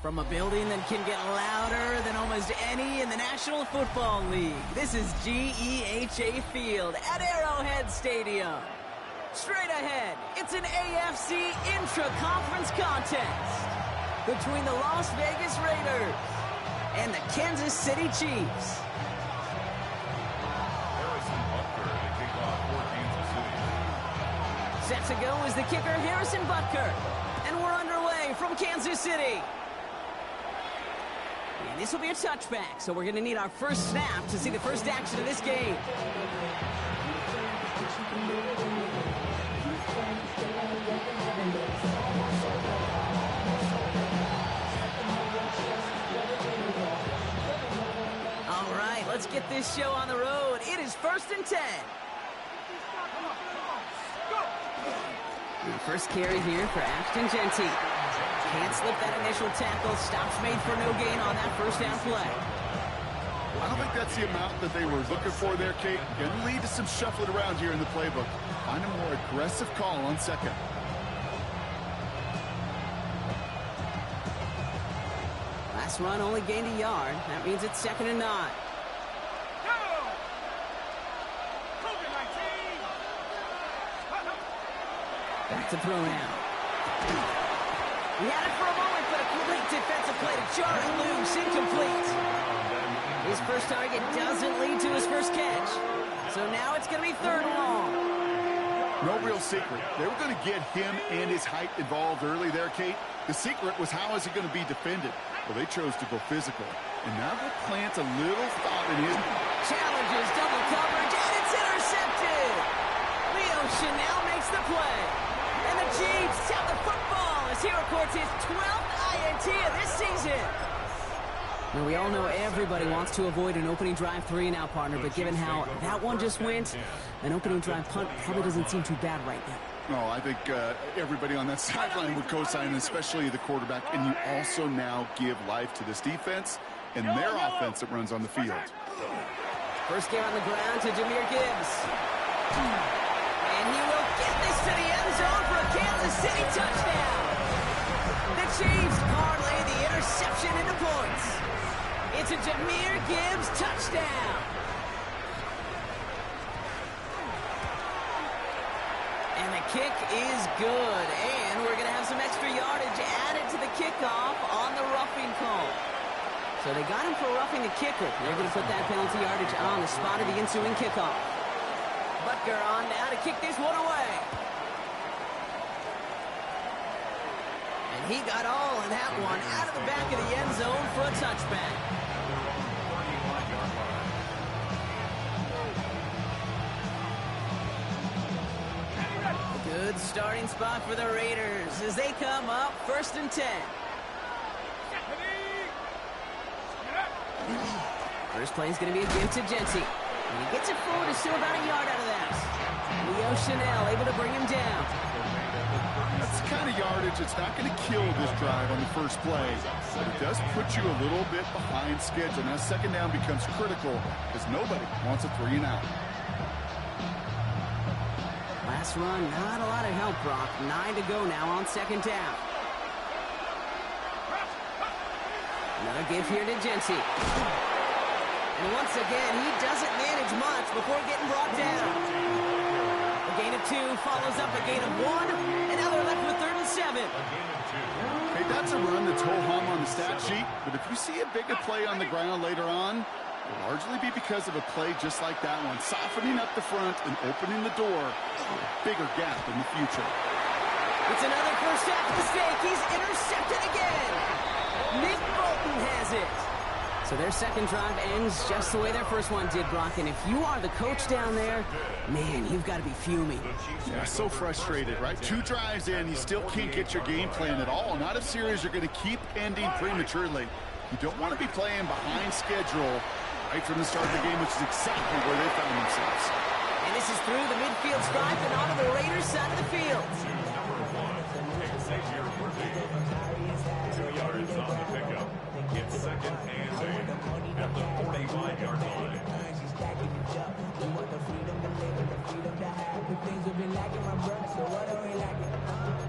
From a building that can get louder than almost any in the National Football League, this is GEHA Field at Arrowhead Stadium. Straight ahead, it's an AFC intra-conference contest between the Las Vegas Raiders and the Kansas City Chiefs. Harrison Butker to kick off for Kansas City. Set to go is the kicker, Harrison Butker. And we're underway from Kansas City. And this will be a touchback, so we're going to need our first snap to see the first action of this game. All right, let's get this show on the road. It is 1st and 10. The first carry here for Ashton Jeanty. Can't slip that initial tackle. Stops made for no gain on that first down play. I don't think that's the amount that they were looking for there, Kate. Going to lead to some shuffling around here in the playbook. Find a more aggressive call on second. Last run only gained a yard. That means it's 2nd and 9. Back to throw now. He had it for a moment, but a complete defensive play to Jordan loose, incomplete. His first target doesn't lead to his first catch. So now it's going to be 3rd and long. No real secret. They were going to get him and his height involved early there, Kate. The secret was how is he going to be defended? Well, they chose to go physical. And now they'll plant a little thought in his... Challenges double coverage, and it's intercepted. Leo Chanel makes the play. And the Chiefs have the football as he records his 12th INT of this season. Now, we all know everybody wants to avoid an opening drive 3-and-out, partner, but given how that one just went, an opening drive punt probably doesn't seem too bad right now. No, I think everybody on that sideline would co-sign, especially the quarterback. And you also now give life to this defense and their offense that runs on the field. First game on the ground to Jahmyr Gibbs. And he will get this to the end zone for a Kansas City touchdown. The Chiefs parlay the interception into points. It's a Jahmyr Gibbs touchdown. And the kick is good. And we're going to have some extra yardage added to the kickoff on the roughing call. So they got him for roughing the kicker. They're going to put that penalty yardage on the spot of the ensuing kickoff. Butker on now to kick this one away. And he got all of that one out of the back of the end zone for a touchback. Good starting spot for the Raiders as they come up 1st and 10. First play is going to be a give to Jeanty. And he gets it forward to still about a yard out of that. Leo Chanel able to bring him down. That's the kind of yardage that's not going to kill this drive on the first play. But it does put you a little bit behind schedule. Now 2nd down becomes critical because nobody wants a 3-and-out. Last run, not a lot of help, Brock. 9 to go now on 2nd down. Another give here to Jeanty. And once again, he doesn't manage much before getting brought down. A gain of 2 follows up a gain of 1, and now they're left with 3rd and 7. Hey, that's a run that's ho-hum on the stat sheet, but if you see a bigger play on the ground later on, it'll largely be because of a play just like that one, softening up the front and opening the door for a bigger gap in the future. It's another first half mistake. He's intercepted again. Nick Bolton has it. So their 2nd drive ends just the way their first one did, Brock. And if you are the coach down there, man, you've got to be fuming. Yeah, so frustrated, right? 2 drives in, you still can't get your game plan at all. Not if series are going to keep ending prematurely. You don't want to be playing behind schedule right from the start of the game, which is exactly where they found themselves. And this is through the midfield stripe and onto the Raiders side of the field. Xavier Worthy. 2 yards on the pickup. It's 2nd and 8 at the 45-yard line.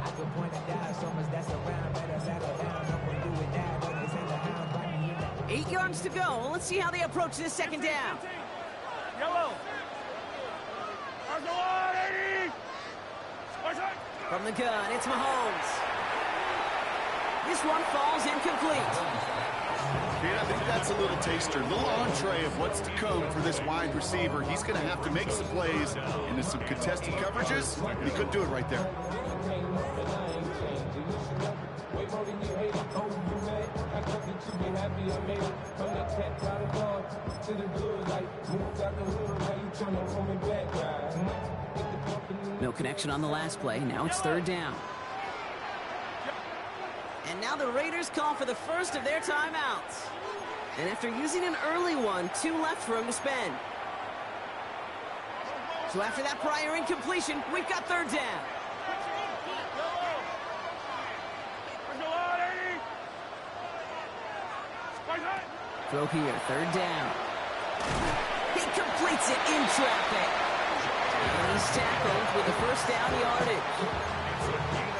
I could point it down so much that's around. Better settle down. Don't do it now. 8 yards to go. Let's see how they approach this second down. Yellow. From the gun, it's Mahomes. This one falls incomplete. Kate, I think that's a little taster, a little entree of what's to come for this wide receiver. He's going to have to make some plays into some contested coverages, and he couldn't do it right there. No connection on the last play. Now it's third down. And now the Raiders call for the first of their timeouts. And after using an early one, 2 left for him to spend. So after that prior incompletion, we've got third down. Throw here, third down. He completes it in traffic. And he's tackled with the first down yardage.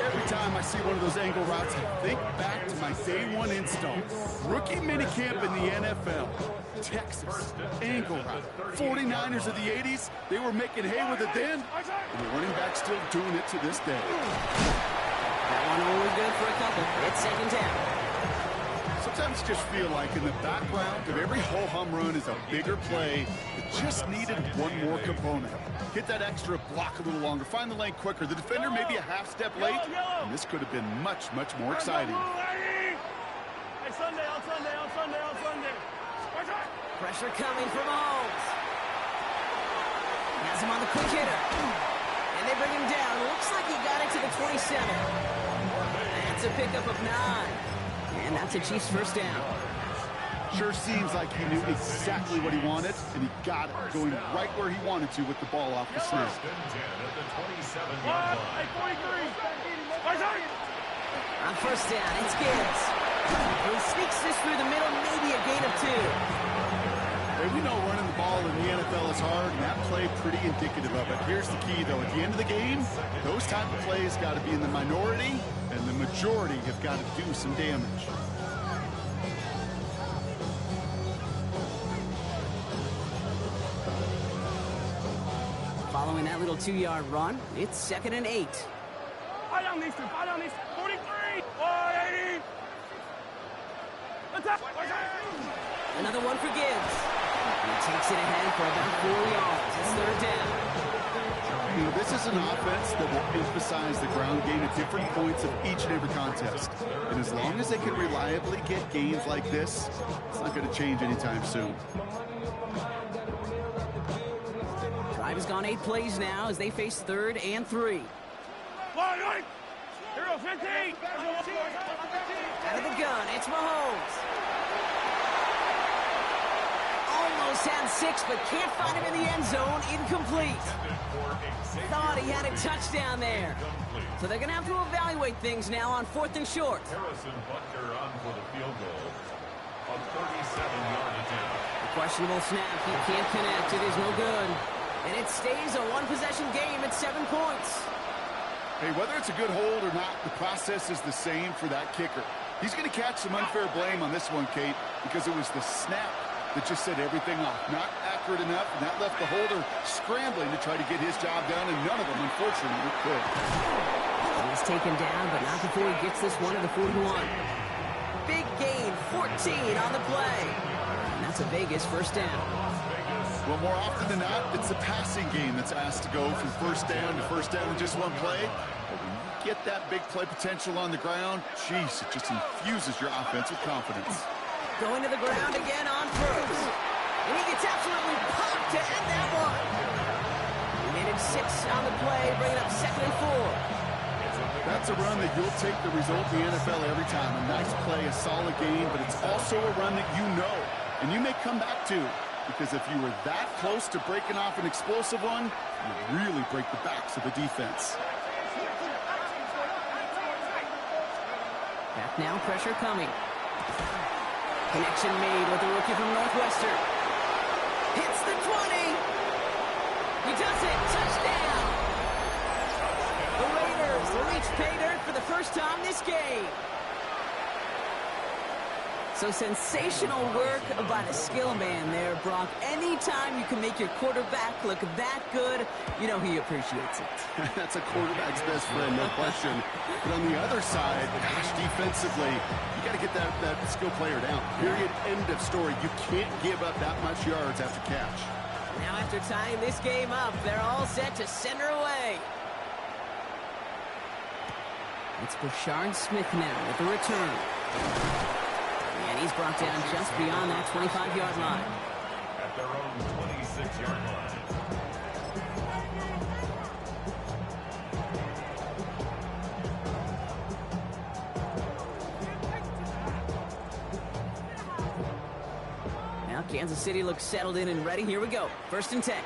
Every time I see one of those angle routes, I think back to my day one install. Rookie minicamp in the NFL. Texas, angle route. 49ers of the 80s, they were making hay with it then, and the running back's still doing it to this day. That one only good for a couple. It's second down. Sometimes just feel like in the background of every ho-hum run is a bigger play that just needed one more component. Hit that extra block a little longer, find the lane quicker. The defender may be a half step late, and this could have been much, much more exciting. Hey, Sunday, on Sunday, on Sunday, on Sunday. Pressure coming from Mahomes. Has him on the quick hitter. And they bring him down. Looks like he got it to the 27. That's a pickup of 9. And that's a Chiefs first down. Sure seems like he knew exactly what he wanted, and he got it, going right where he wanted to with the ball off the snap. On first down, it's Gibbs. He sneaks this through the middle, maybe a gain of 2. Hey, we know running the ball in the NFL is hard, and that play pretty indicative of it. Here's the key, though. At the end of the game, those type of plays got to be in the minority, and the majority have got to do some damage. Following that little 2-yard run, it's 2nd and 8. Fire down these two, fire down these 43, 180. Attack. Another one for Gibbs. He takes it ahead for about 4 yards. It's third down. You know, this is an offense that will emphasize the ground game at different points of each and every contest. And as long as they can reliably get gains like this, it's not going to change anytime soon. Drive has gone 8 plays now as they face 3rd and 3. Hero 15. Out of the gun, it's Mahomes. Almost had 6, but can't find him in the end zone. Incomplete. Thought he had a touchdown there. So they're going to have to evaluate things now on 4th and short. Harrison Butker on for the field goal. A 37-yard attempt. A questionable snap. He can't connect. It is no good. And it stays a one-possession game at 7 points. Hey, whether it's a good hold or not, the process is the same for that kicker. He's going to catch some unfair blame on this one, Kate, because it was the snap that just set everything off. Not accurate enough, and that left the holder scrambling to try to get his job done, and none of them, unfortunately, could. He's taken down, but not before he gets this one to the 41. Big gain, 14 on the play. And that's a Vegas first down. Well, more often than not, it's the passing game that's asked to go from first down to first down in just one play. But when you get that big play potential on the ground, geez, it just infuses your offense with confidence. Going to the ground again on first. And he gets absolutely popped to end that one. He made it 6 on the play, bringing up 2nd and 4. That's a run that you'll take the result in the NFL every time. A nice play, a solid game, but it's also a run that you know, and you may come back to. Because if you were that close to breaking off an explosive one, you really break the backs of the defense. Back now, pressure coming. Connection made with the rookie from Northwestern. Hits the 20. He does it. Touchdown. The Raiders reach pay dirt for the first time this game. So sensational work by the skill man there, Brock. Anytime you can make your quarterback look that good, you know he appreciates it. That's a quarterback's best friend, no question. But on the other side, gosh, defensively, you got to get that skill player down. Period, end of story. You can't give up that much yards after catch. Now after tying this game up, they're all set to send her away. It's Brashard Smith now with the return. And he's brought down just beyond that 25-yard line. At their own 26-yard line. Now Kansas City looks settled in and ready. Here we go. 1st and 10.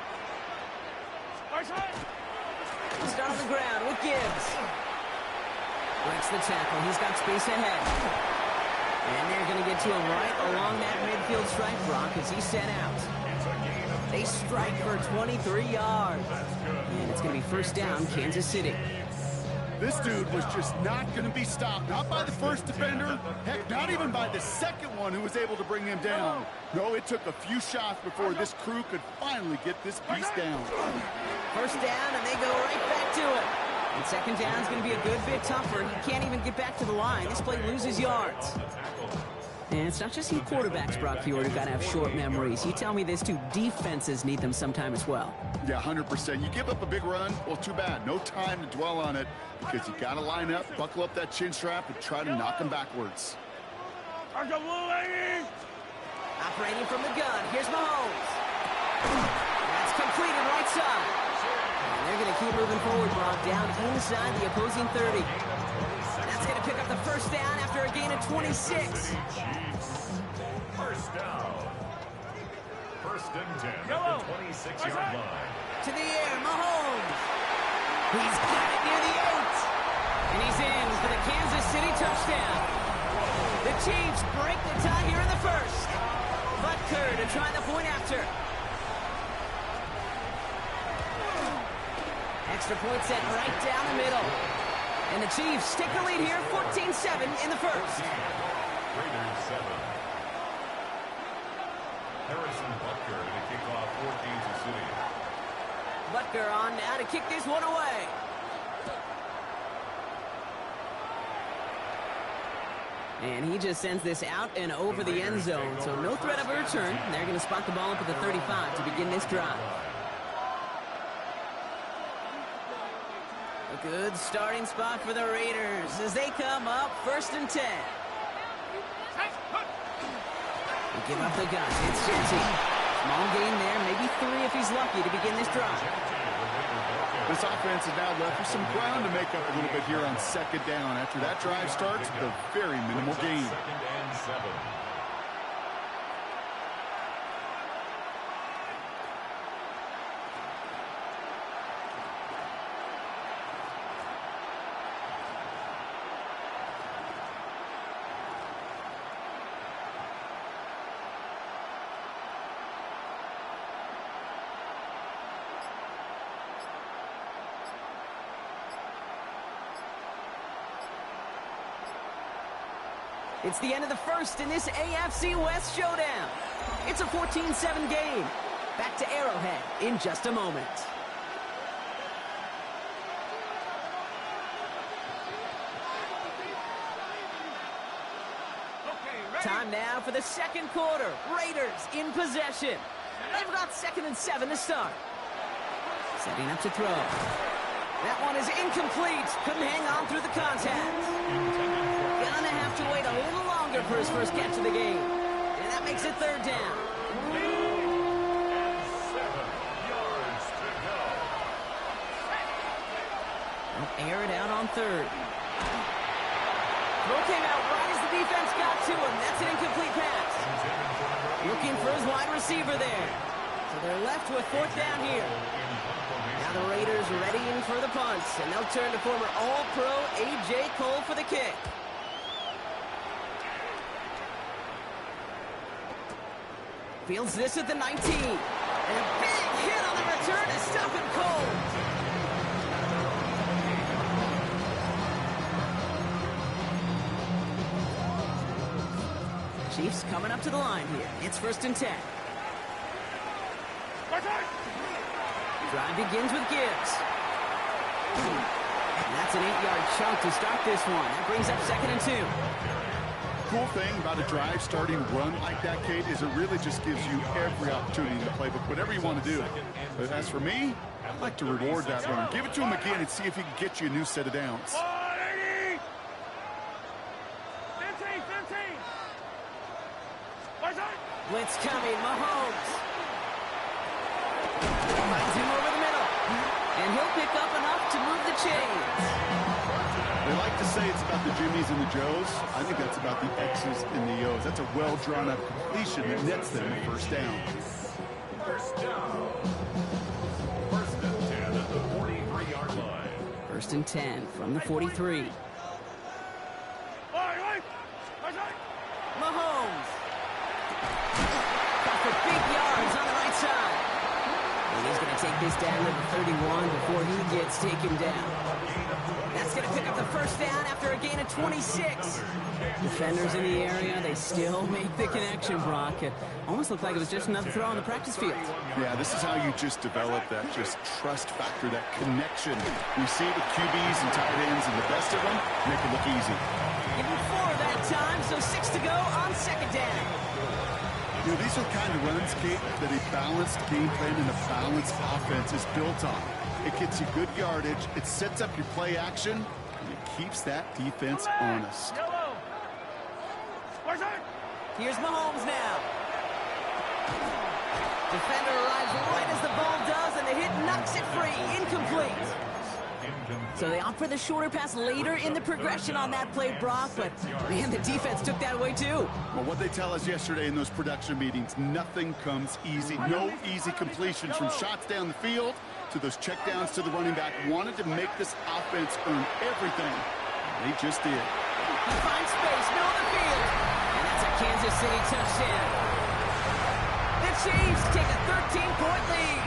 We'll start on the ground with Gibbs. Breaks the tackle. He's got space ahead. And they're going to get to him right along that midfield strike, Brock, as he's set out. They strike for 23 yards. And it's going to be 1st down, Kansas City. This dude was just not going to be stopped. Not by the first defender. Heck, not even by the second one who was able to bring him down. No, it took a few shots before this crew could finally get this beast down. 1st down, and they go right back to it. And 2nd down is going to be a good bit tougher. He can't even get back to the line. This play loses yards. And it's not just you quarterbacks, Brock Huard, who got to have short memories. You tell me this, too. Defenses need them sometime as well. Yeah, 100%. You give up a big run, well, too bad. No time to dwell on it because you got to line up, buckle up that chin strap, and try to knock them backwards. Operating from the gun. Here's Mahomes. That's completed right side. And they're going to keep moving forward, Brock, down inside the opposing 30. That's going to pick up the 1st down after a gain of 26. 1st down. 1st and 10 at the 26-yard line. To the air, Mahomes. He's got it near the 8. And he's in for the Kansas City touchdown. The Chiefs break the tie here in the 1st. Butker to try the point after. Extra point set right down the middle. And the Chiefs take the lead here, 14-7 in the 1st. Raiders 7. Harrison Butker to kick off for Kansas City. Butker on now to kick this one away. And he just sends this out and over the end zone. So no threat of a return. They're going to spot the ball up at the 35 to begin this drive. A good starting spot for the Raiders as they come up 1st and 10. They give up the gun. It's Cincy. Small gain there, maybe 3 if he's lucky to begin this drive. This offense is now left with some ground to make up a little bit here on 2nd down. After that drive starts, the very minimal gain. 2nd and 7. It's the end of the 1st in this AFC West showdown. It's a 14-7 game. Back to Arrowhead in just a moment. Time now for the 2nd quarter. Raiders in possession. They've got 2nd and 7 to start. Setting up to throw. That one is incomplete. Couldn't hang on through the contact. Gonna have to wait a little longer for his first catch of the game. And that makes it 3rd down. 7 yards to go. They'll air it out on 3rd. Throw came out right as the defense got to him. That's an incomplete pass. Looking for his wide receiver there. So they're left with 4th down here. Now the Raiders readying for the punts, and they'll turn to former All-Pro A.J. Cole for the kick. Fields this at the 19. And a big hit on the return to stop him cold. Chiefs coming up to the line here. It's 1st and 10. Drive begins with Gibbs. And that's an 8-yard chunk to start this one. That brings up 2nd and 2. Cool thing about a drive starting run like that, Kate, is it really just gives you every opportunity in the playbook, whatever you want to do. But as for me, I'd like to reward that run. Give it to him again and see if he can get you a new set of downs. 15. Blitz coming, Mahomes. Finds him over the middle. And he'll pick up enough to move the chains. They like to say it's about the Jimmies and the Joes. I think that's about the X's and the O's. That's a well-drawn-up completion that nets them a 1st down. 1st down. 1st and 10 at the 43-yard line. 1st and 10 from the 43. Mahomes. Got for big yards on the right side. And he's going to take this down to the 31 before he gets taken down. That's going to pick up the 1st down after a gain of 26. Defenders in the area, they still make the connection, Brock. It almost looked like it was just another throw on the practice field. Yeah, this is how you just develop that just trust factor, that connection. We see it with QBs and tight ends, and the best of them make it look easy. Getting 4 that time, so 6 to go on 2nd down. You know, these are the kind of runs, Kate, that a balanced game plan and a balanced offense is built on. It gets you good yardage, it sets up your play action, and it keeps that defense honest. Here's Mahomes now. Defender arrives right as the ball does, and the hit knocks it free. Incomplete. So they opt for the shorter pass later in the progression on that play, Brock, but man, the defense took that away too. Well, what they tell us yesterday in those production meetings, nothing comes easy. No easy completions from shots down the field to those checkdowns to the running back. Wanted to make this offense earn everything. They just did. He finds space, middle of the field, and that's a Kansas City touchdown. The Chiefs take a 13-point lead.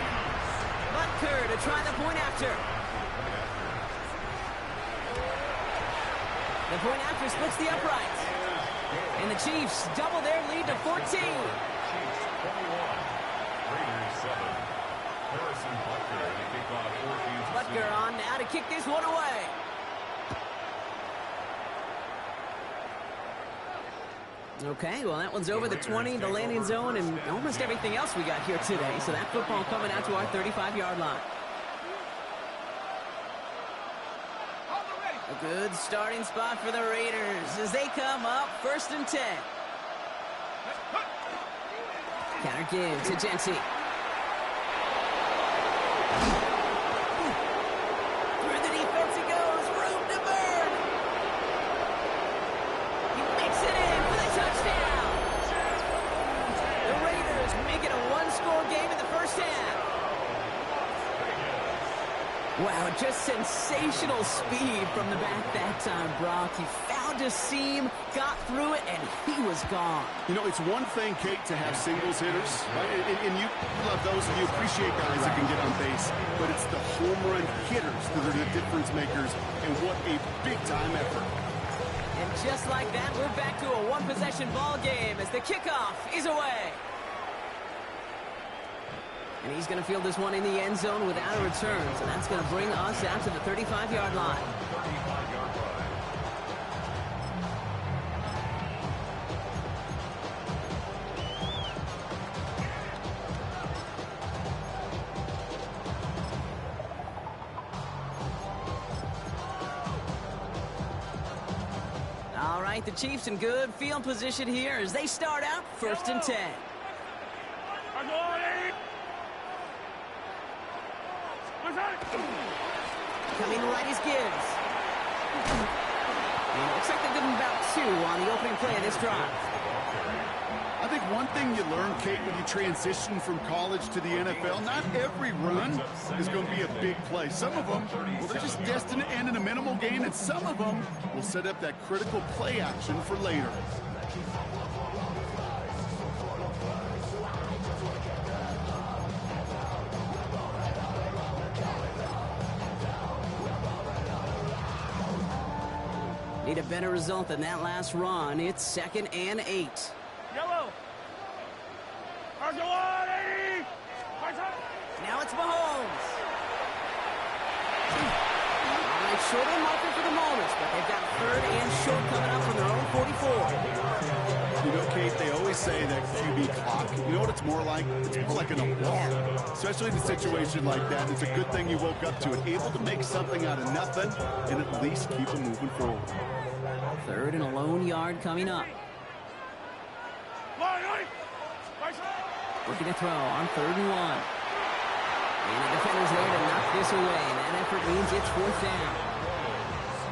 Butker to try the point after. The point after splits the uprights. And the Chiefs double their lead to 14. Chiefs 21. Raiders 7. Harrison Butker to kick off for Kansas City. Butker on now to kick this one away. Okay, well, that one's over the 20, the landing zone, and almost everything else we got here today. So that football coming out to our 35-yard line. A good starting spot for the Raiders as they come up 1st and 10. Counter give to Jency. Through the defense he goes. Room to burn. He makes it in for the touchdown. The Raiders make it a one-score game in the 1st half. Wow, just sensational speed from the back that time, Brock. He found a seam, got through it, and he was gone. You know, it's one thing, Kate, to have singles hitters, right? And you love those, and you appreciate guys that can get on base. But it's the home run hitters that are the difference makers, and what a big-time effort. And just like that, we're back to a one-possession ball game as the kickoff is away. And he's going to field this one in the end zone without a return. So that's going to bring us out to the 35-yard line. 35-yard line. All right, the Chiefs in good field position here as they start out 1st and 10. Coming right is Gibbs. And it looks like they're giving about 2 on the opening play of this drive. I think one thing you learn, Kate, when you transition from college to the NFL, not every run is going to be a big play. Some of them, well, they're just destined to end in a minimal gain, and some of them will set up that critical play action for later. Need a better result than that last run. It's 2nd and 8. Yellow. First and 1, 80. Now it's Mahomes. All right, short on marker for the moment, but they've got third and short coming up from their own 44. You know, Kate, they always say that QB clock, you know what it's more like? It's more like an alarm, especially in a situation like that. It's a good thing you woke up to it, able to make something out of nothing and at least keep it moving forward. Third and a lone yard coming up. Looking to throw on 3rd and 1. And the defender's there to knock this away, and that effort means it's 4th down.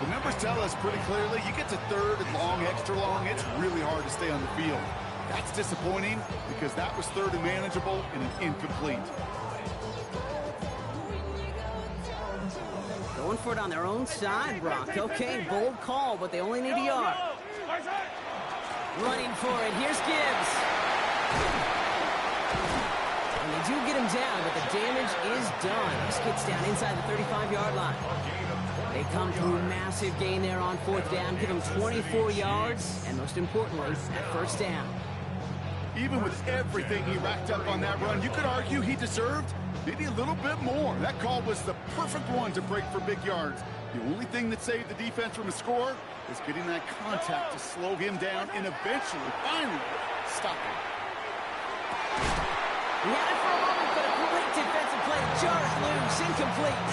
The numbers tell us pretty clearly, you get to 3rd and long, extra long, it's really hard to stay on the field. That's disappointing because that was 3rd and manageable and an incomplete. Going for it on their own side, Brock. Okay, bold call, but they only need a yard. Running for it. Here's Gibbs. And they do get him down, but the damage is done. This gets down inside the 35-yard line. They come through massive gain there on 4th down, give him 24 yards, and most importantly, that 1st down. Even with everything he racked up on that run, you could argue he deserved maybe a little bit more. That call was the perfect one to break for big yards. The only thing that saved the defense from a score is getting that contact to slow him down and eventually, finally, stop him. He had it for a moment, but a great defensive play. Jarred loose, incomplete.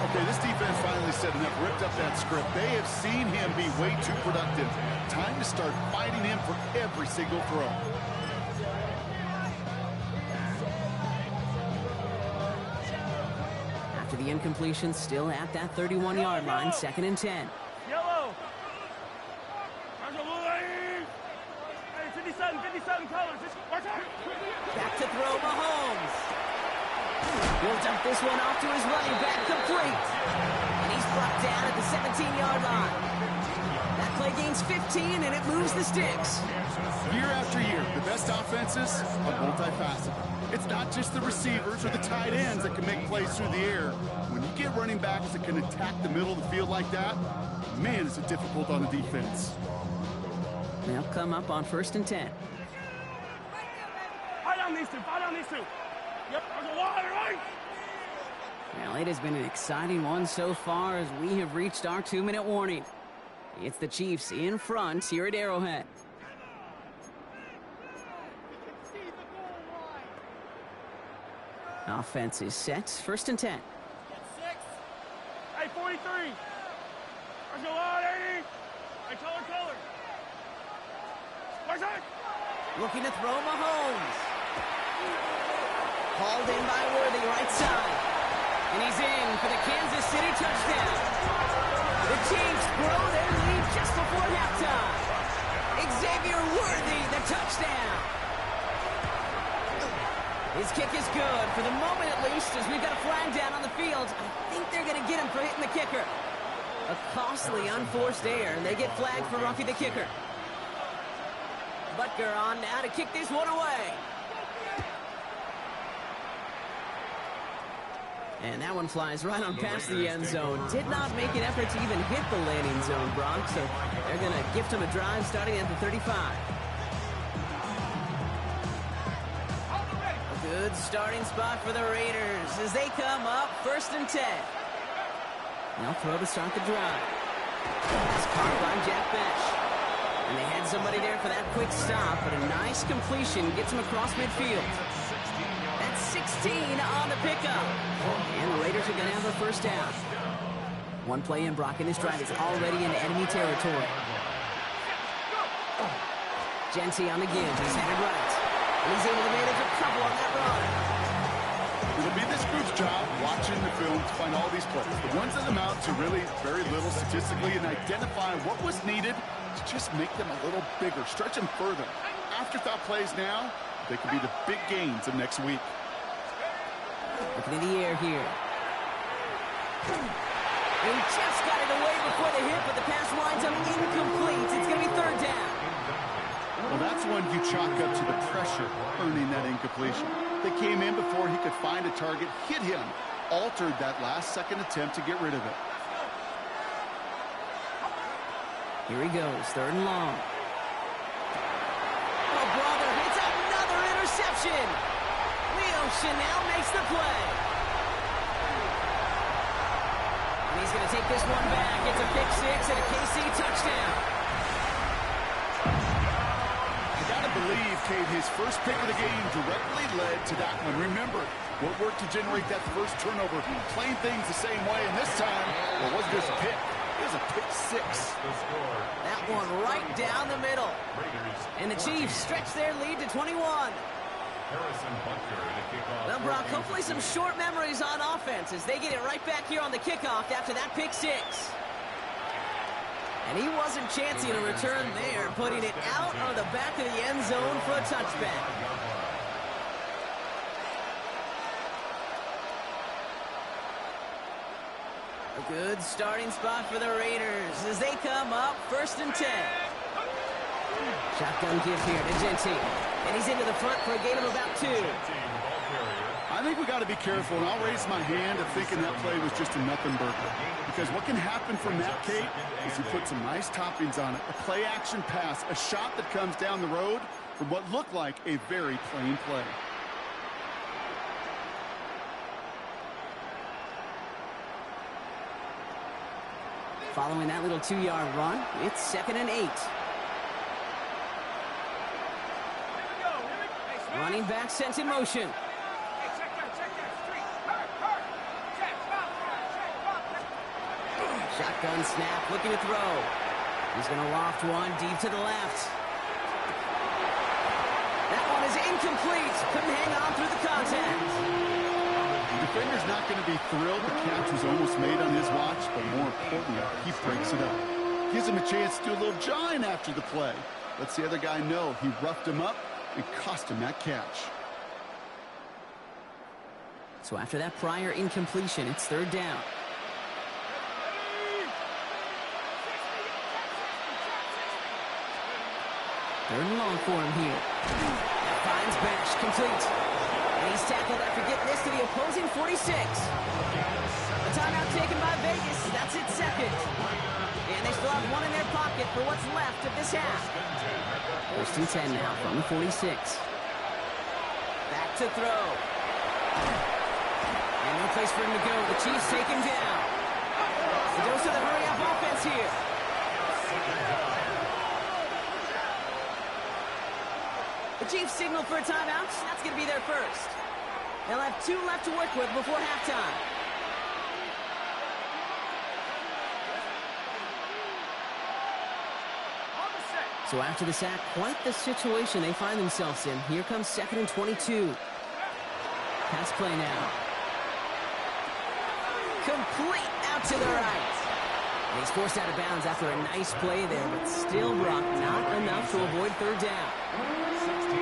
Okay, this defense finally said enough, ripped up that script. They have seen him be way too productive. Time to start fighting him for every single throw. After the incompletion, still at that 31-yard line, 2nd and 10. Yellow. 57, colors. Back to throw Mahomes. He'll dump this one off to his running back, complete. And he's brought down at the 17-yard line. That play gains 15, and it moves the sticks. Year after year, the best offenses are multifaceted. It's not just the receivers or the tight ends that can make plays through the air. When you get running backs that can attack the middle of the field like that, man, is it difficult on the defense. They'll come up on 1st and 10. Fight on these two. Yep, right. Well, it has been an exciting one so far as we have reached our 2-minute warning. It's the Chiefs in front here at Arrowhead. Offense is set. 1st and 10. Hey, 43. There's a lot, 80. Hey, color. Looking to throw Mahomes. Hauled in by Worthy, right side. And he's in for the Kansas City touchdown. The Chiefs grow their lead just before halftime. Xavier Worthy, the touchdown. His kick is good, for the moment at least, as we've got a flag down on the field. I think they're going to get him for hitting the kicker. A costly unforced error, and they get flagged for roughing the kicker. Butker on now to kick this one away. And that one flies right on past the end zone. Did not make an effort to even hit the landing zone, Brock, so they're going to gift him a drive starting at the 35. A good starting spot for the Raiders as they come up 1st and 10. They'll throw to start the drive. That's caught by Jack Bench. And they had somebody there for that quick stop, but a nice completion gets him across midfield. That's 16 on the pickup. And the Raiders are going to have a 1st down. One play in, Brock, and this drive is already in enemy territory. Genty on the give. He's headed right. And he's able to manage a couple on that run. It'll be this group's job watching the film to find all these plays. The ones that amount to really very little statistically and identify what was needed to just make them a little bigger, stretch them further. Afterthought plays now, they could be the big gains of next week. Looking in the air here. He just got it away before the hit, but the pass winds up incomplete. It's going to be 3rd down. Well, that's one you chalk up to the pressure earning that incompletion. They came in before he could find a target, hit him, altered that last-second attempt to get rid of it. Here he goes, 3rd and long. motion. Leo Chanel makes the play. And he's going to take this one back. It's a pick six and a KC touchdown. You got to believe, Kate, his first pick of the game directly led to that one. Remember, what worked to generate that first turnover, playing things the same way, and this time, well, it wasn't just a pick. It was a pick six. That one right down the middle. And the Chiefs stretch their lead to 21. Well, Brock, hopefully some short memories on offense as they get it right back here on the kickoff after that pick six. And he wasn't chancing a return there, putting it out on the back of the end zone for a touchback. A good starting spot for the Raiders as they come up 1st and 10. Shotgun give here to Genty. And he's into the front for a gain of about 2. I think we got to be careful, and I'll raise my hand of thinking that play was just a nothing burger. Because what can happen from that, Kate, is you put some nice toppings on it. A play-action pass, a shot that comes down the road from what looked like a very plain play. Following that little 2-yard run, it's 2nd and 8. Running back sent in motion. Shotgun snap, looking to throw. He's going to loft one deep to the left. That one is incomplete. Couldn't hang on through the contact. The defender's not going to be thrilled the catch was almost made on his watch, but more importantly, he breaks it up. Gives him a chance to do a little jawing after the play. Lets the other guy know he roughed him up and cost him that catch. So after that prior incompletion, it's 3rd down. 3rd and long for him here. That finds Bash, complete. And he's tackled after getting this to the opposing 46. A timeout taken by Vegas. That's its 2nd. And they still have one in their pocket for what's left of this half. 1st and 10 now from the 46. Back to throw. And no place for him to go. The Chiefs take him down. The dose of the hurry-up offense here. The Chiefs signal for a timeout. That's going to be their first. They'll have 2 left to work with before halftime. So after the sack, quite the situation they find themselves in. Here comes 2nd and 22. Pass play now. Complete out to the right. And he's forced out of bounds after a nice play there, but still, Brock, not enough to avoid 3rd down.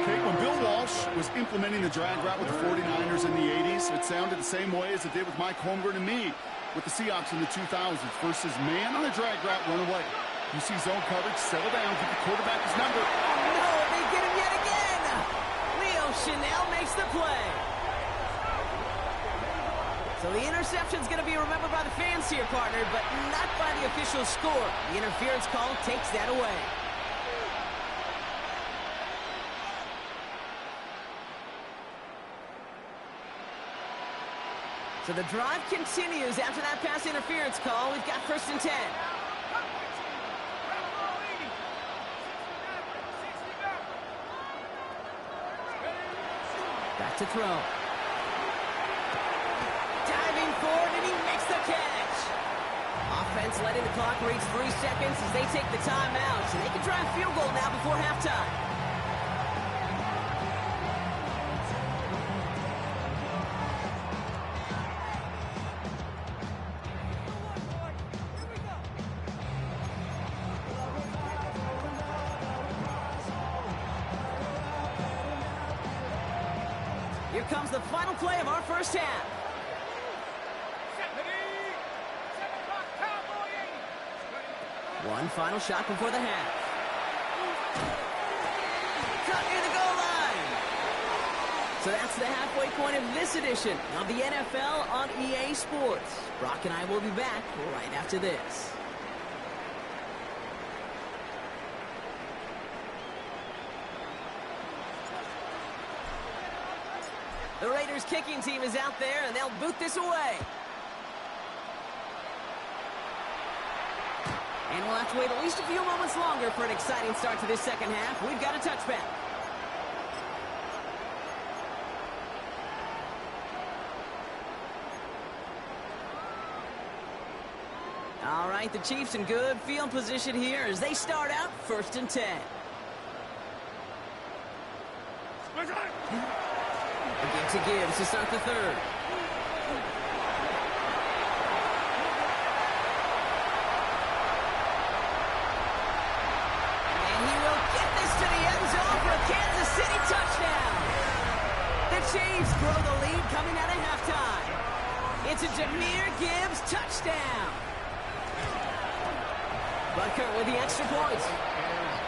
Okay, when Bill Walsh was implementing the drag route with the 49ers in the 80s, it sounded the same way as it did with Mike Holmgren and me with the Seahawks in the 2000s versus man on a drag route, run away. You see zone coverage, settle down, give the quarterback his number. Oh, no, they get him yet again. Leo Chanel makes the play. So the interception's going to be remembered by the fans here, partner, but not by the official score. The interference call takes that away. So the drive continues after that pass interference call. We've got 1st and 10. Back to throw. Diving forward, and he makes the catch. Offense letting the clock reach 3 seconds as they take the timeout. So they can try a field goal now before halftime. Here comes the final play of our first half. One final shot before the half. Cut near the goal line. So that's the halfway point of this edition of the NFL on EA Sports. Brock and I will be back right after this. The Raiders kicking team is out there, and they'll boot this away. And we'll have to wait at least a few moments longer for an exciting start to this second half. We've got a touchback. All right, the Chiefs in good field position here as they start out 1st and 10. Again to Gibbs to start the third. And he will get this to the end zone for a Kansas City touchdown. The Chiefs grow the lead coming out of halftime. It's a Jahmyr Gibbs touchdown. Butker with the extra point.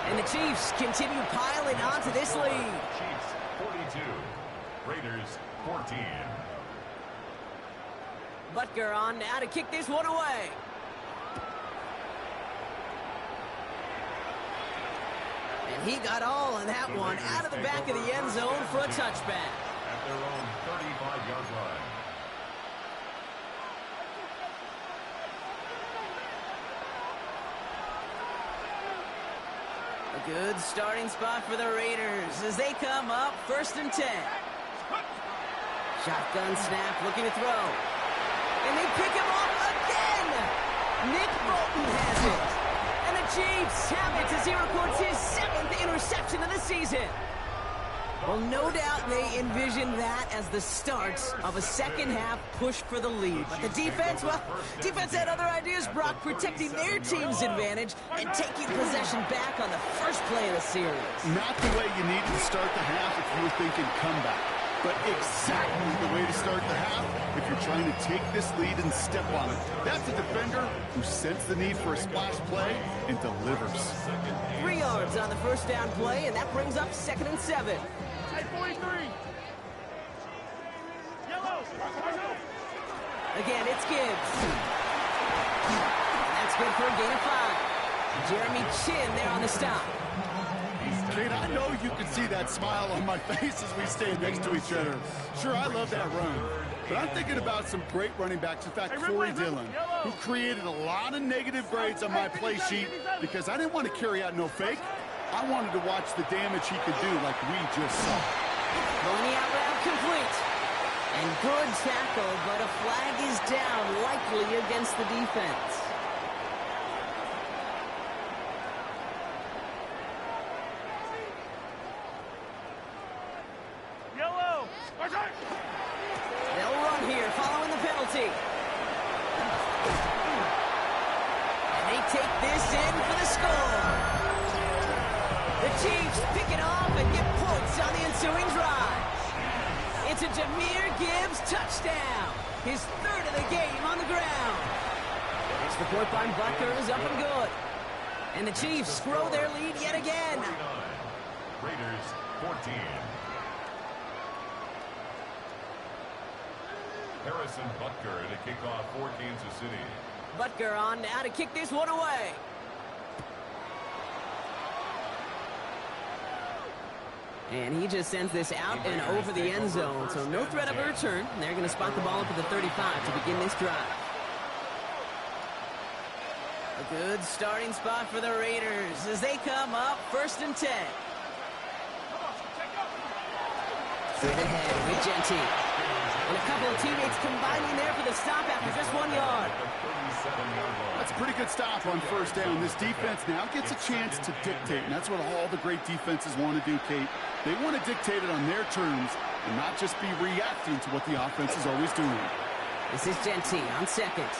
And the Chiefs continue piling onto this lead. Chiefs 42, Raiders 14. Butker on now to kick this one away. And he got all of that one out of the back of the end zone for a touchback. At their own 35-yard line. A good starting spot for the Raiders as they come up 1st and 10. Shotgun snap, looking to throw. And they pick him off again! Nick Bolton has it. And the Chiefs have it as he records his 7th interception of the season. Well, no doubt they envisioned that as the start of a second half push for the lead. But the defense, well, defense had other ideas, Brock, protecting their team's advantage and taking possession back on the first play of the series. Not the way you needed to start the half if you were thinking comeback, but exactly the way to start the half if you're trying to take this lead and step on it. That's a defender who sensed the need for a splash play and delivers. 3 yards on the first down play, and that brings up 2nd and 7. Hey, 43. Yellow. Again, it's Gibbs. That's good for a gain of 5. Jeremy Chin there on the stop. Kate, I know you can see that smile on my face as we stand next to each other. Sure, I love that run. But I'm thinking about some great running backs. In fact, Corey Dillon, who created a lot of negative grades on my play sheet because I didn't want to carry out no fake. I wanted to watch the damage he could do like we just saw. Going out route complete. And good tackle, but a flag is down, likely against the defense. Yellow. They'll run here following the penalty. And they take this in for the score. The Chiefs pick it off and get points on the ensuing drive. It's a Jahmyr Gibbs touchdown. His 3rd of the game on the ground. Extra point by Butker is up and good. And the Chiefs grow their lead yet again. 49, Raiders 14. Harrison Butker to kick off for Kansas City. Butker on now to kick this one away. And he just sends this out and over the end zone. So no threat of a return. They're going to spot the ball up at the 35 to begin this drive. A good starting spot for the Raiders as they come up 1st and 10. Straight ahead with Gentile. And a couple of teammates combining there for the stop after just 1 yard. That's a pretty good stop on 1st down. This defense now gets a chance to dictate, and that's what all the great defenses want to do, Kate. They want to dictate it on their terms and not just be reacting to what the offense is always doing. This is Gentile on 2nd.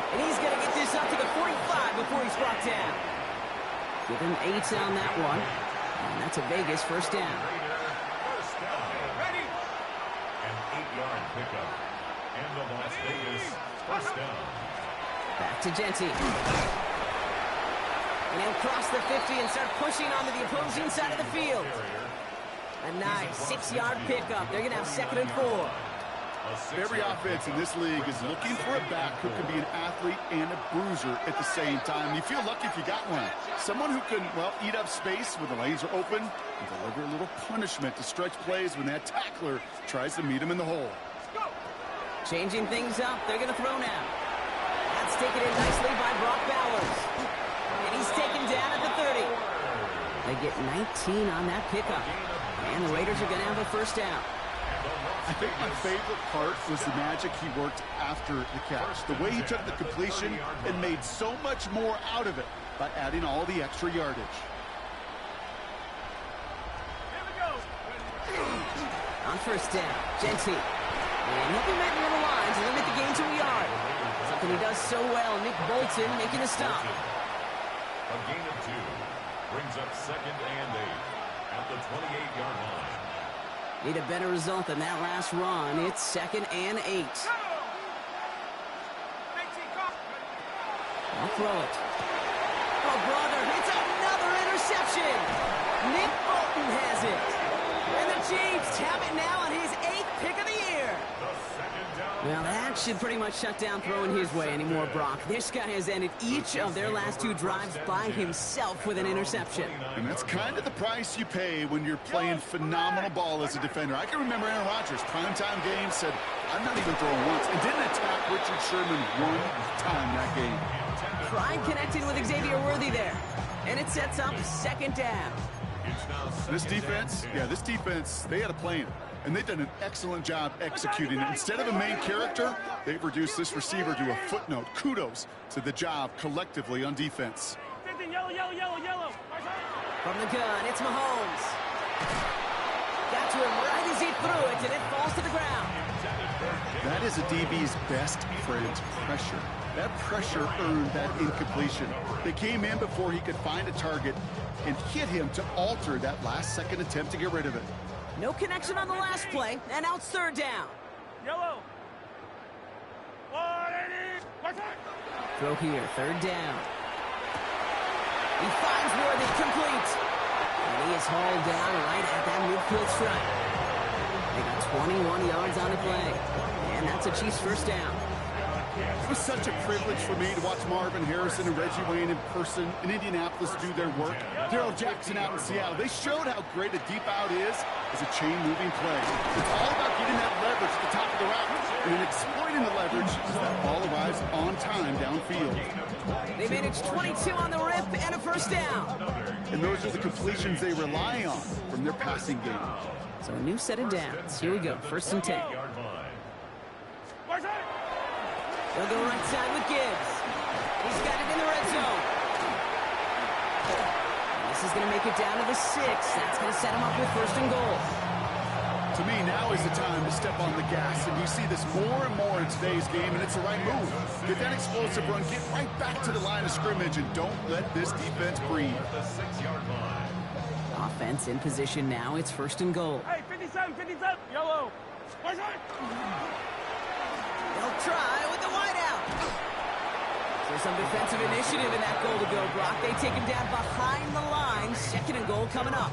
And he's going to get this up to the 45 before he's brought down. Give him 8 on that one. And that's a Vegas 1st down. Ready. An 8-yard pickup. And the Las Vegas 1st down. Back to Gentile. And he'll cross the 50 and start pushing onto the opposing side of the field. A nice 6-yard pickup. They're going to have 2nd and 4. A Every offense in this league is looking for a back who can be an athlete and a bruiser at the same time. You feel lucky if you got one. Someone who can, well, eat up space when the lanes are open and deliver a little punishment to stretch plays when that tackler tries to meet him in the hole. Changing things up. They're going to throw now. That's taken in nicely by Brock Bowers. And he's taken down at the 30. They get 19 on that pickup. And the Raiders are going to have a first down. I think my favorite part was the magic he worked after the catch. The way he took the completion and made so much more out of it by adding all the extra yardage. On first down, Genty. And he'll be met near the line to limit the gain to a yard. Something he does so well. Nick Bolton making a stop. A gain of 2 brings up 2nd and 8 at the 28-yard line. Need a better result than that last run. It's 2nd and 8. I'll throw it. Oh, brother, it's another interception. Nick Bolton has it. And the Chiefs have it now on his 8th pick of the year. Well, that should pretty much shut down throwing his way anymore, Brock. This guy has ended each of their last 2 drives by himself with an interception. And that's kind of the price you pay when you're playing phenomenal ball as a defender. I can remember Aaron Rodgers, primetime game, said, I'm not even throwing once, and didn't attack Richard Sherman one time that game. Prime connecting with Xavier Worthy there. And it sets up 2nd down. This defense, they had a plan. And they've done an excellent job executing it. Instead of a main character, they've reduced this receiver to a footnote. Kudos to the job collectively on defense. Yellow. From the gun, it's Mahomes. Got to him right as he threw it, and it falls to the ground. That is a DB's best friend, pressure. That pressure earned that incompletion. They came in before he could find a target and hit him to alter that last-second attempt to get rid of it. No connection on the last play, and now it's 3rd down. Yellow. Throw here, 3rd down. He finds Worthy, complete. And he is hauled down right at that midfield stripe. They got 21 yards on the play. And that's a Chiefs first down. It was such a privilege for me to watch Marvin Harrison and Reggie Wayne in person in Indianapolis do their work. Darrell Jackson out in Seattle. They showed how great a deep out is as a chain-moving play. It's all about getting that leverage at the top of the route and then exploiting the leverage as that ball arrives on time downfield. They managed 22 on the rip and a first down. And those are the completions they rely on from their passing game. So a new set of downs. Here we go, 1st and 10. They'll go right side with Gibbs. He's got it in the red zone. And this is going to make it down to the 6. That's going to set him up with 1st and goal. To me, now is the time to step on the gas, and you see this more and more in today's game, and it's the right move. Get that explosive run, get right back to the line of scrimmage, and don't let this defense breathe. Offense in position now. It's 1st and goal. Hey, 57, yellow. They'll try with the wideout. So some defensive initiative in that goal to go, Brock. They take him down behind the line. 2nd and goal coming up.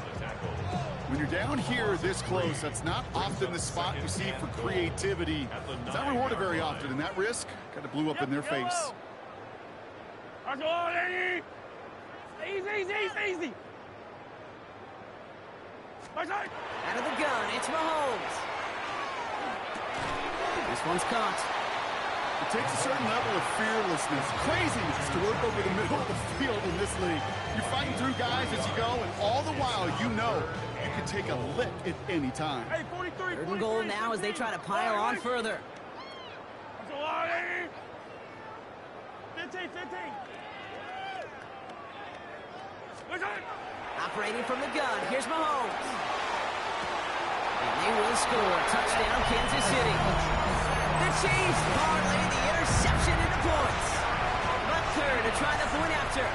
When you're down here this close, that's not often the spot you see for creativity. It's not rewarded very often, and that risk kind of blew up in their face. Easy. Out of the gun, it's Mahomes. This one's caught. It takes a certain level of fearlessness, craziness to work over the middle of the field in this league. You're fighting through guys as you go, and all the while you know you can take a lick at any time. Hey, 43. 3rd and goal now as they try to pile on further. 15. Operating from the gun, here's Mahomes. And they will score. Touchdown, Kansas City. The Chiefs parlay the interception into points. Butker to try the point after.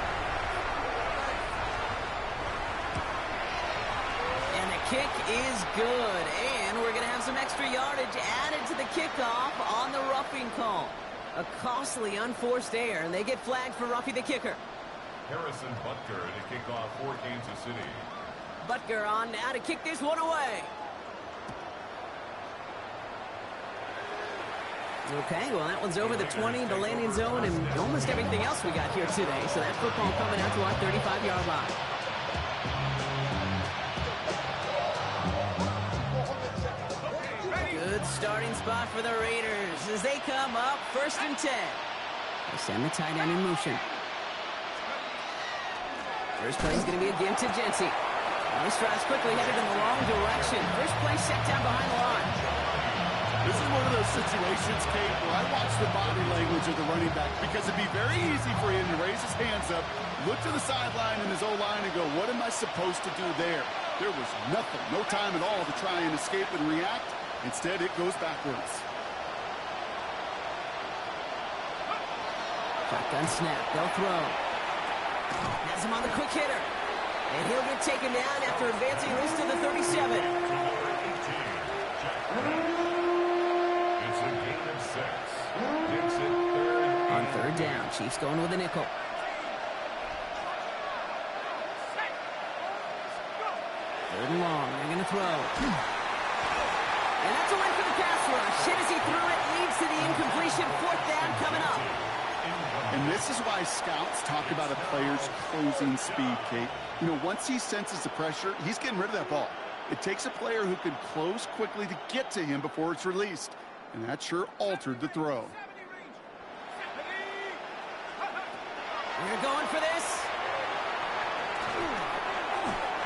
And the kick is good. And we're going to have some extra yardage added to the kickoff on the roughing call. A costly unforced error, and they get flagged for roughing the kicker. Harrison Butker to kick off for Kansas City. Butker on now to kick this one away. Okay, well, that one's over the 20, the landing zone, and almost everything else we got here today. So that football coming out to our 35-yard line. Good starting spot for the Raiders as they come up 1st and 10. They send the tight end in motion. First play is going to be again to Jency. This drive's quickly headed in the wrong direction. First play set down behind the line. This is one of those situations, Kate, where I watch the body language of the running back because it'd be very easy for him to raise his hands up, look to the sideline in his O-line and go, what am I supposed to do there? There was nothing, no time at all to try and escape and react. Instead, it goes backwards. Shotgun snap, they'll throw. Has him on the quick hitter. And he'll get taken down after advancing this to the 37. On 3rd down, Chiefs going with a nickel. 3rd and long, they're going to throw. And that's a win for the pass rush. Hit as he threw it, leads to the incompletion. 4th down coming up. And this is why scouts talk about a player's closing speed, Kate. You know, once he senses the pressure, he's getting rid of that ball. It takes a player who can close quickly to get to him before it's released. And that sure altered the throw. They're going for this.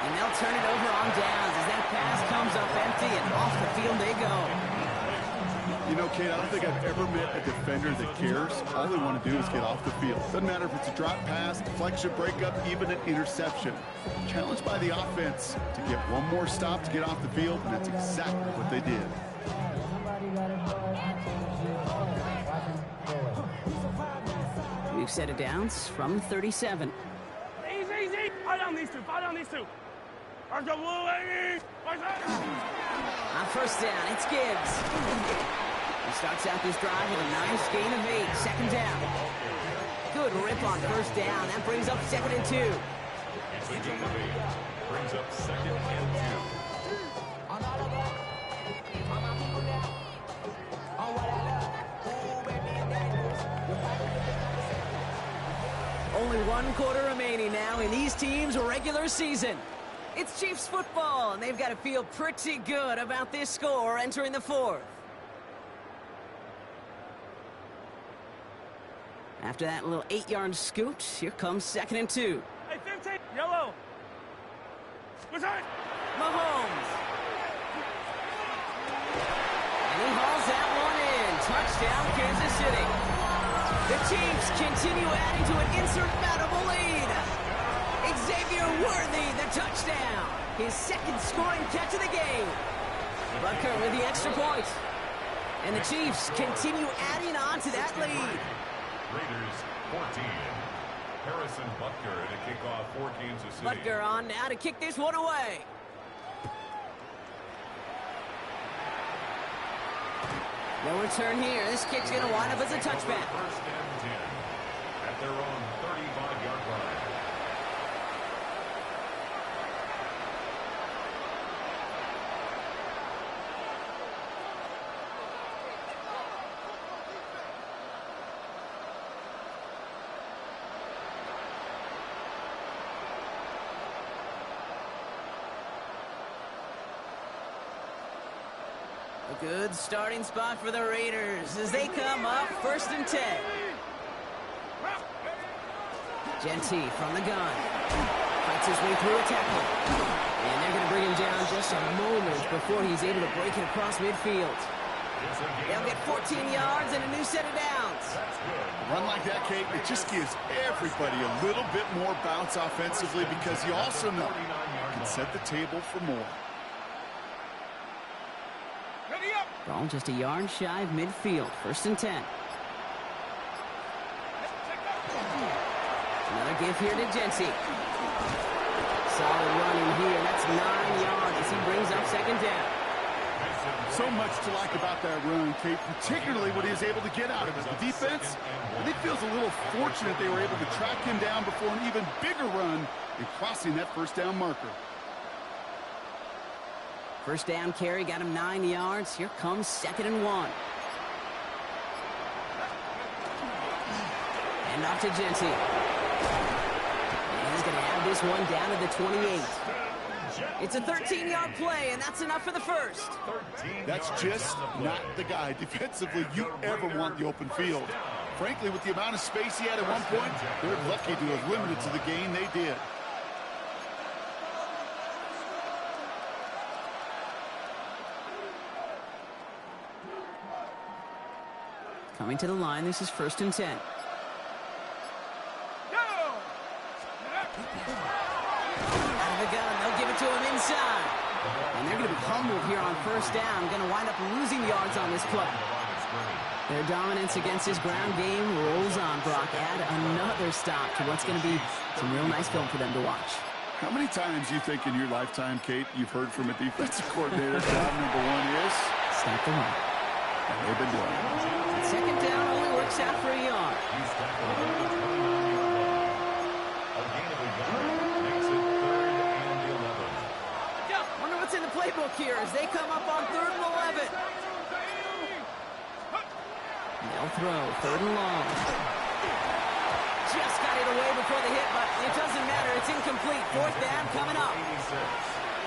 And they'll turn it over on downs as that pass comes up empty and off the field they go. You know, Kate, I don't think I've ever met a defender that cares. All they want to do is get off the field. Doesn't matter if it's a drop pass, deflection, breakup, even an interception. Challenged by the offense to get one more stop to get off the field, and that's exactly what they did. We've set it downs from 37. Easy, easy. Fire down these two. Fire down these two. Where's the blue lady? Where's that? On 1st down, it's Gibbs. He starts out this drive with a nice gain of 8. 2nd down. Good rip on 1st down. That brings up 2nd and 2. It's a gain of 8. Brings up 2nd and 2. Only 1 quarter remaining now in these teams' regular season. It's Chiefs football, and they've got to feel pretty good about this score entering the 4th. After that little 8-yard scoot, here comes 2nd and 2. Hey, 15. Yellow. Return. Mahomes. And he hauls that one in. Touchdown, Kansas City. The Chiefs continue adding to an insurmountable lead. Xavier Worthy, the touchdown. His 2nd scoring catch of the game. Butker with the extra point. And the Chiefs continue adding on to that lead. Raiders 14. Harrison Butker in a kickoff for Kansas City. Butker on now to kick this one away. No return here. This kick's going to wind up as a touchback. 1st and 10 at their own 35-yard line. A good starting spot for the Raiders as they come up 1st and 10. Genty from the gun. Fights his way through a tackle. And they're going to bring him down just a moment before he's able to break it across midfield. They'll get 14 yards and a new set of downs. A run like that, Kate, it just gives everybody a little bit more bounce offensively because you also know you can set the table for more. Ball just a yard shy of midfield. 1st and 10. Another give here to Genty. Solid running here. That's 9 yards as he brings up 2nd down. So much to like about that run, Kate, particularly what he was able to get out of it. The defense, I think, feels a little fortunate they were able to track him down before an even bigger run in crossing that 1st down marker. 1st down carry got him 9 yards. Here comes 2nd and 1. Hand off to Genty. And he's going to have this one down to the 28. It's a 13-yard play, and that's enough for the first. That's just not the guy defensively you ever want the open field. Frankly, with the amount of space he had at one point, they're lucky to have limited to the gain they did. Coming to the line, this is 1st and 10. Out of the gun, they'll give it to him inside. And they're going to be humbled here on 1st down. Going to wind up losing yards on this play. Their dominance against his ground game rolls on. Brock, add another stop to what's going to be some real nice film for them to watch. How many times you think in your lifetime, Kate, you've heard from a defensive coordinator, job number one is? Stop the run. And they've been doing it. 2nd down only works out for a yard. Wonder what's in the playbook here as they come up on 3rd and 11. They'll throw 3rd and long. Just got it away before the hit, but it doesn't matter. It's incomplete. 4th down coming up.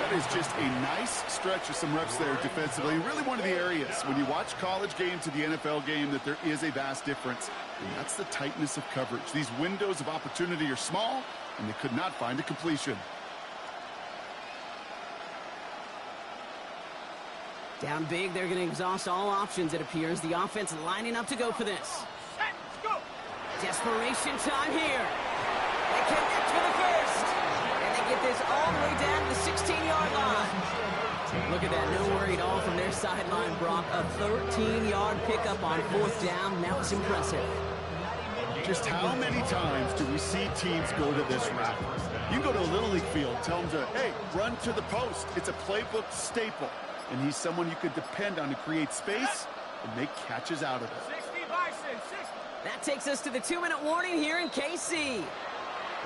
That is just a nice stretch of some reps there defensively. Really one of the areas when you watch college game to the NFL game that there is a vast difference. And that's the tightness of coverage. These windows of opportunity are small, and they could not find a completion. Down big, they're going to exhaust all options, it appears. The offense lining up to go for this. Desperation time here. They connect for the first. And they get this all the way down to the 16-yard line. Look at that, no worry at all from their sideline, Brock. A 13-yard pickup on 4th down. That was impressive. Just how many times do we see teams go to this route? You go to a Little League field, tell them to, hey, run to the post. It's a playbook staple. And he's someone you could depend on to create space and make catches out of it. That takes us to the 2-minute warning here in KC.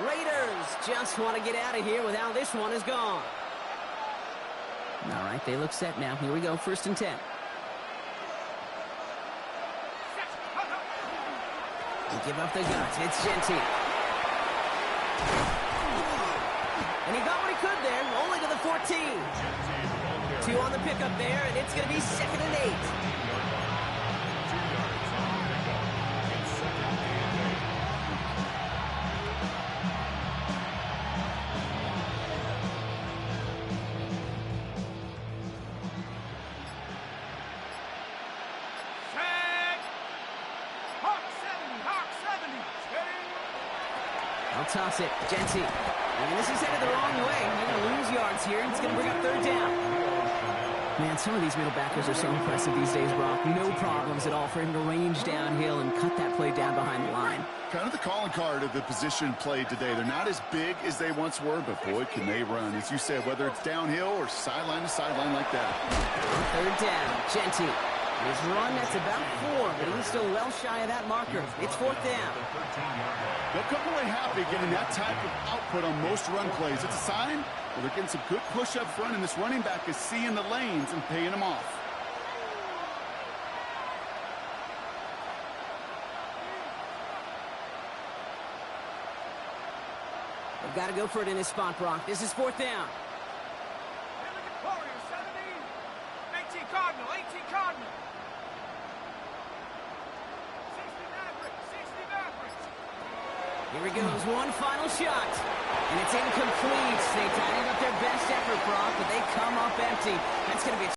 Raiders just want to get out of here with how this one is gone. All right, they look set now. Here we go, 1st and 10. They give up the guts. It's Genty. And he got what he could there, only to the 14. 2 on the pickup there, and it's going to be 2nd and 8. I'll toss it. Genty. I mean, this is headed the wrong way. They're going to lose yards here, and it's going to bring up 3rd down. Man, some of these middle backers are so impressive these days, Brock. No problems at all for him to range downhill and cut that play down behind the line. Kind of the calling card of the position played today. They're not as big as they once were, but boy, can they run. As you said, whether it's downhill or sideline to sideline like that. 3rd down. Genty. His run, that's about 4, but he's still well shy of that marker. It's 4th down. They'll come away happy getting that type of output on most run plays. It's a sign well, they're getting some good push up front, and this running back is seeing the lanes and paying them off. They've got to go for it in his spot, Brock. This is 4th down. Cardinal, 18 Cardinal. 60 Mavericks. Here he goes, one final shot. And it's incomplete. They tied up their best effort, Brock, but they come up empty. That's going to be a